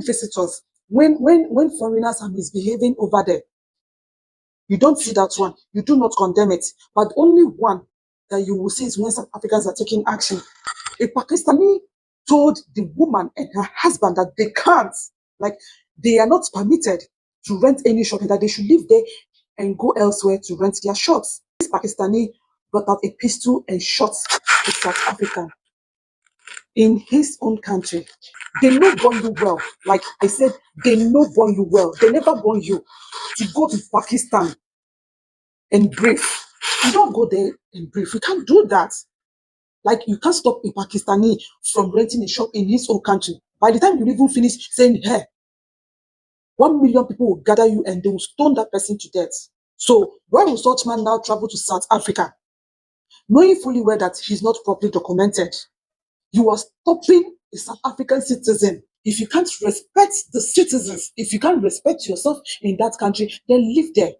visitors, when foreigners are misbehaving over there, you don't see that one. You do not condemn it. But only one that you will see is when South Africans are taking action. A Pakistani told the woman and her husband that they can't, like, they are not permitted to rent any shop, and that they should live there and go elsewhere to rent their shops. This Pakistani brought out a pistol and shot a South African in his own country. They know born you well. Like I said, they know born you well. They never born you to go to Pakistan and brief. You don't go there and brief. You can't do that. Like, you can't stop a Pakistani from renting a shop in his own country. By the time you even finish saying, hey, 1 million people will gather you and they will stone that person to death. So why will such man now travel to South Africa, knowing fully well that he's not properly documented? You are stopping a South African citizen. If you can't respect the citizens, if you can't respect yourself in that country, then live there.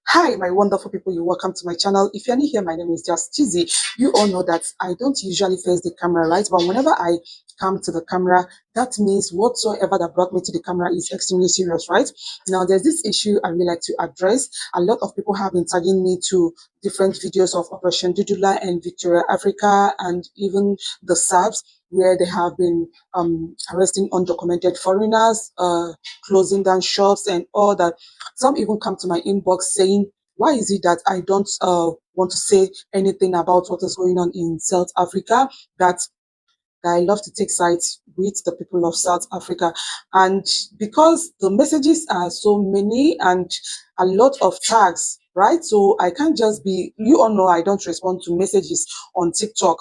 Hi, my wonderful people, you're welcome to my channel. If you're new here, my name is Just Chizzy. You all know that I don't usually face the camera, right? But whenever I come to the camera, that means whatsoever that brought me to the camera is extremely serious, right? Now, there's this issue I would like to address. A lot of people have been tagging me to different videos of Operation Dudula and Victoria Africa, and even the SARS, where they have been arresting undocumented foreigners, closing down shops and all that. Some even come to my inbox saying, why is it that I don't want to say anything about what is going on in South Africa, that I love to take sides with the people of South Africa? And because the messages are so many and a lot of tags, right? So I can't just be, you all know I don't respond to messages on TikTok.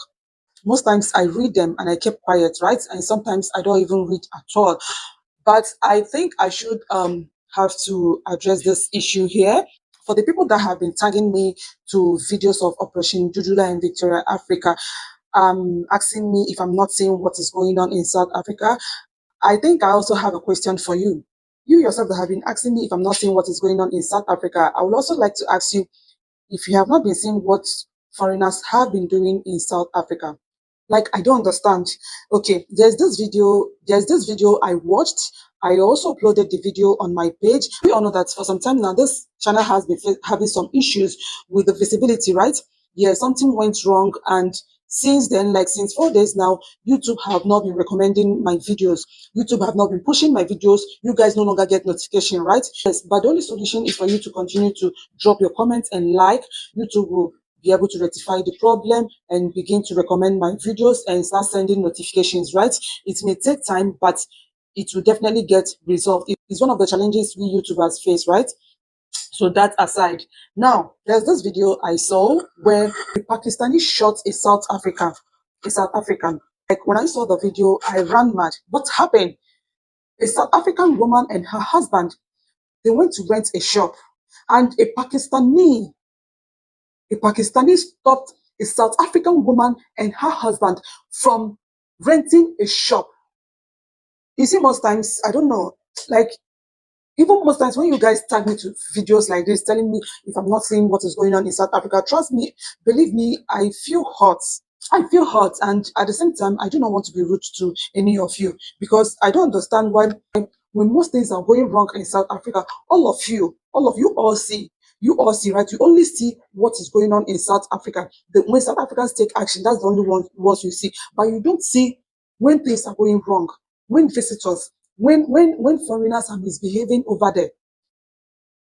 Most times I read them and I keep quiet, right? And sometimes I don't even read at all. But I think I should have to address this issue here. For the people that have been tagging me to videos of Operation Dudula in Victoria, Africa, asking me if I'm not seeing what is going on in South Africa, I think I also have a question for you. You yourself that have been asking me if I'm not seeing what is going on in South Africa, I would also like to ask you if you have not been seeing what foreigners have been doing in South Africa. Like, I don't understand. Okay, there's this video I watched. I also uploaded the video on my page. We all know that for some time now, this channel has been having some issues with the visibility, right? Yeah, something went wrong, and since then, like since 4 days now, YouTube have not been recommending my videos. YouTube have not been pushing my videos. You guys no longer get notification, right? Yes, but the only solution is for you to continue to drop your comments and like. YouTube will be able to rectify the problem and begin to recommend my videos and start sending notifications, right? It may take time, but it will definitely get resolved. It's one of the challenges we YouTubers face, right? So that aside, now there's this video I saw where a Pakistani shot a South African. Like, when I saw the video, I ran mad. What happened? A South African woman and her husband, they went to rent a shop, and a Pakistani stopped a South African woman and her husband from renting a shop. You see, most times, I don't know, like, even most times when you guys tag me to videos like this, telling me if I'm not seeing what is going on in South Africa, trust me, believe me, I feel hot. I feel hurt, and at the same time, I do not want to be rude to any of you, because I don't understand why, when most things are going wrong in South Africa, all of you all see. You all see, right? You only see what is going on in South Africa. When South Africans take action, that's the only ones you see. But you don't see when things are going wrong, when visitors, when foreigners are misbehaving over there.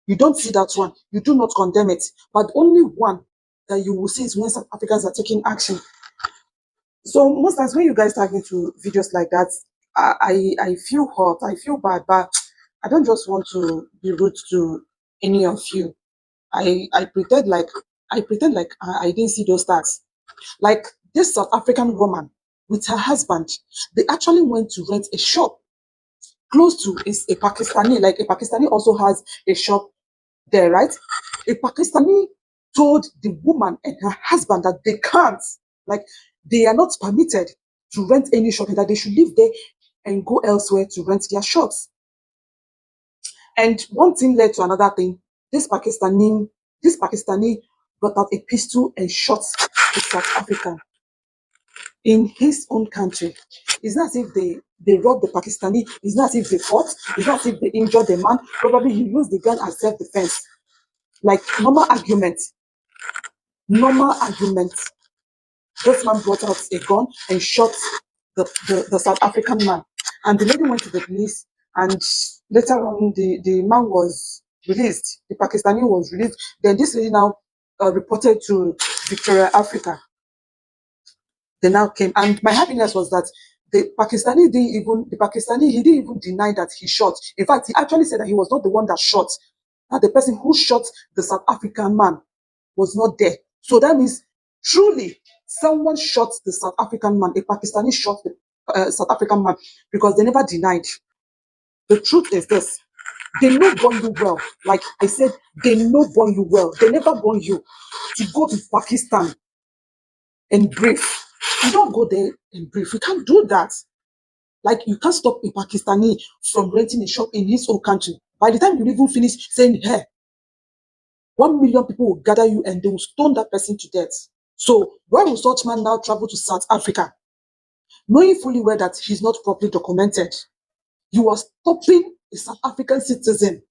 You don't see that one. You do not condemn it. But only one that you will see is when South Africans are taking action. So most times when you guys tag me to videos like that, I feel hurt, I feel bad, but I don't just want to be rude to any of you. I pretend like I didn't see those tags. Like, this South African woman with her husband, they actually went to rent a shop close to a Pakistani. Like, a Pakistani also has a shop there, right? A Pakistani told the woman and her husband that they can't, like, they are not permitted to rent any shop, and that they should live there and go elsewhere to rent their shops. And one thing led to another thing. This Pakistani brought out a pistol and shot a South African in his own country. It's not as if they robbed the Pakistani. It's not as if they fought. It's not as if they injured the man. Probably he used the gun as self-defense. Like normal argument. Normal argument. This man brought out a gun and shot the South African man. And the lady went to the police, and later on the man was released. The Pakistani was released. Then this lady now reported to Victoria Africa. They now came, and my happiness was that the Pakistani, he didn't even deny that he shot. In fact, he actually said that he was not the one that shot. That the person who shot the South African man was not there. So that means truly someone shot the South African man. A Pakistani shot the South African man, because they never denied. The truth is this: they know born you well. Like I said, they know born you well. They never born you to go to Pakistan and brief. You don't go there and brief. You can't do that. Like you can't stop a Pakistani from renting a shop in his own country. By the time you even finish saying, hey, 1 million people will gather you and they will stone that person to death. So why will such man now travel to South Africa, knowing fully well that he's not properly documented? You are stopping a South African citizen.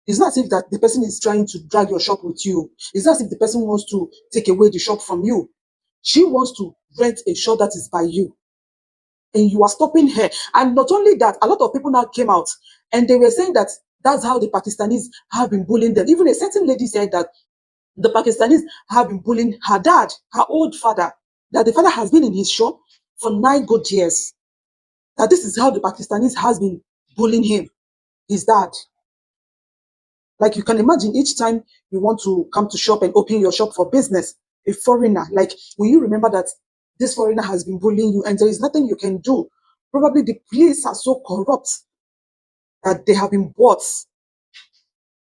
It's not as if that the person is trying to drag your shop with you. It's not as if the person wants to take away the shop from you. She wants to rent a shop that is by you. And you are stopping her. And not only that, a lot of people now came out and they were saying that that's how the Pakistanis have been bullying them. Even a certain lady said that the Pakistanis have been bullying her dad, her old father, that the father has been in his shop for 9 good years. That this is how the Pakistanis has been bullying him, his dad. Like you can imagine, each time you want to come to shop and open your shop for business, a foreigner, like will you remember that this foreigner has been bullying you and there is nothing you can do? Probably the police are so corrupt that they have been bought.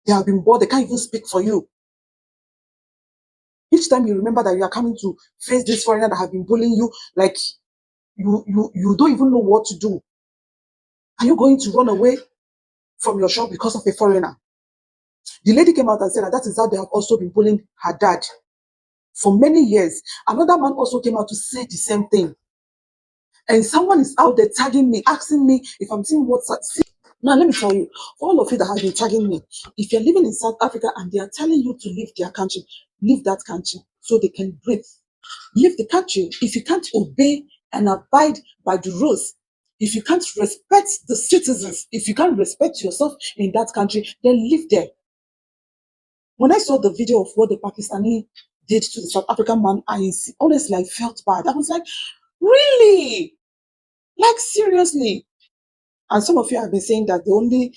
They have been bought. They can't even speak for you. Each time you remember that you are coming to face this foreigner that have been bullying you, like you don't even know what to do. Are you going to run away from your shop because of a foreigner? The lady came out and said that is how they have also been bullying her dad for many years. Another man also came out to say the same thing. And someone is out there tagging me, asking me if I'm seeing what's see. Now let me tell you, for all of you that have been tagging me, if you're living in South Africa and they are telling you to leave their country, leave that country so they can breathe. Leave the country. If you can't obey and abide by the rules, if you can't respect the citizens, if you can't respect yourself in that country, then live there. When I saw the video of what the Pakistani did to the South African man, honestly, I felt bad. I was like, really? Like, seriously? And some of you have been saying that the only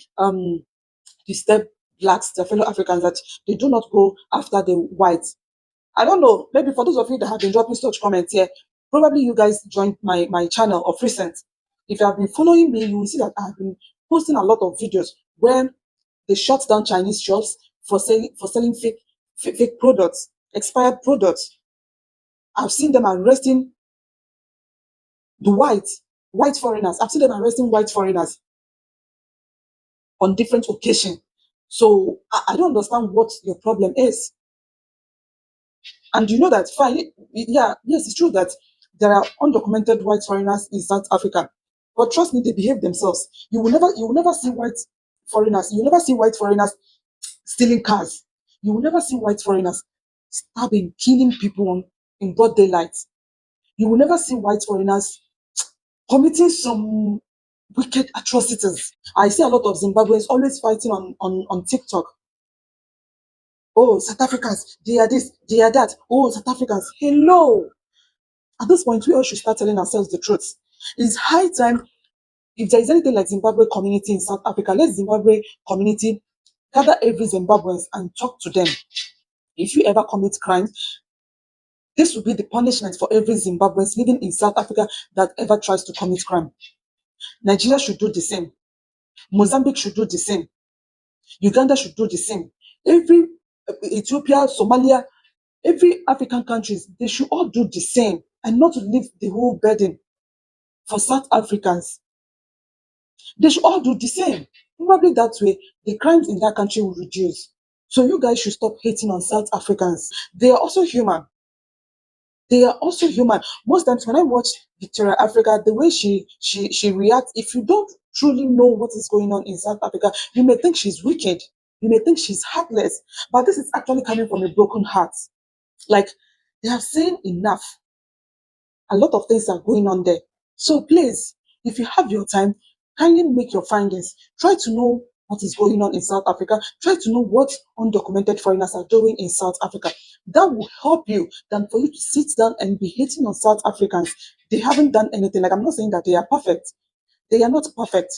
disturb blacks, their fellow Africans, that they do not go after the whites. I don't know. Maybe for those of you that have been dropping such comments here, probably you guys joined my channel of recent. If you have been following me, you will see that I have been posting a lot of videos where they shut down Chinese shops for selling fake products, expired products. I've seen them arresting the white foreigners. I've seen them arresting white foreigners on different occasions. So I don't understand what your problem is. And you know that fine, yeah, yes, it's true that there are undocumented white foreigners in South Africa. But trust me, they behave themselves. You will never see white foreigners. You will never see white foreigners stealing cars. You will never see white foreigners stabbing, killing people in broad daylight. You will never see white foreigners committing some wicked atrocities. I see a lot of Zimbabweans always fighting on TikTok. Oh, South Africans, they are this, they are that. Oh, South Africans, hello. At this point, we all should start telling ourselves the truth. It's high time, if there is anything like Zimbabwe community in South Africa, let Zimbabwe community gather every Zimbabweans and talk to them. If you ever commit crimes, this will be the punishment for every Zimbabwean living in South Africa that ever tries to commit crime. Nigeria should do the same. Mozambique should do the same. Uganda should do the same. Every Ethiopia, Somalia, every African countries, they should all do the same and not leave the whole burden for South Africans. They should all do the same. Probably that way, the crimes in that country will reduce. So you guys should stop hating on South Africans. They are also human. They are also human. Most times when I watch Victoria Africa, the way she reacts, if you don't truly know what is going on in South Africa, you may think she's wicked. You may think she's heartless. But this is actually coming from a broken heart. Like, they have seen enough. A lot of things are going on there. So please, if you have your time, kindly make your findings. Try to know what is going on in South Africa. Try to know what undocumented foreigners are doing in South Africa. That will help you than for you to sit down and be hating on South Africans. They haven't done anything. Like, I'm not saying that they are perfect. They are not perfect.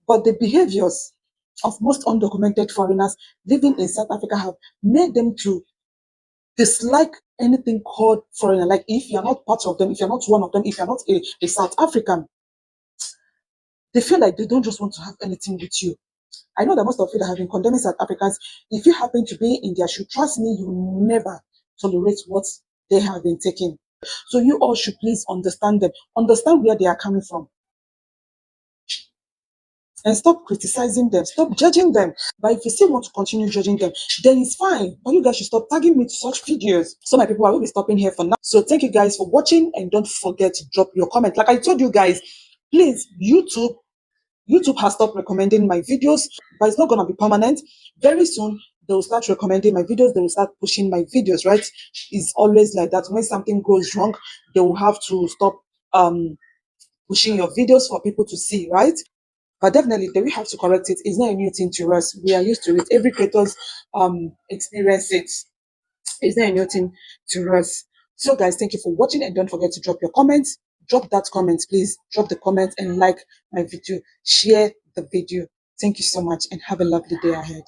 But the behaviors of most undocumented foreigners living in South Africa have made them to dislike anything called foreigner. Like, if you're not part of them, if you're not one of them, if you're not a South African, they feel like they don't just want to have anything with you. I know that most of you that have been condemning South Africans, if you happen to be in their shoe, trust me, you will never tolerate what they have been taking. So you all should please understand them, understand where they are coming from, and stop criticizing them, stop judging them. But if you still want to continue judging them, then it's fine. But you guys should stop tagging me to such videos. So my people, I will be stopping here for now. So thank you guys for watching, and don't forget to drop your comment. Like I told you guys, please, YouTube has stopped recommending my videos, but it's not gonna be permanent. Very soon they will start recommending my videos, they will start pushing my videos, right? It's always like that. When something goes wrong, they will have to stop pushing your videos for people to see, right? But definitely, they will have to correct it. It's not a new thing to us. We are used to it. Every creators experience it. It's not a new thing to us. So, guys, thank you for watching, and don't forget to drop your comments. Drop that comment, please. Drop the comment and like my video. Share the video. Thank you so much, and have a lovely day ahead.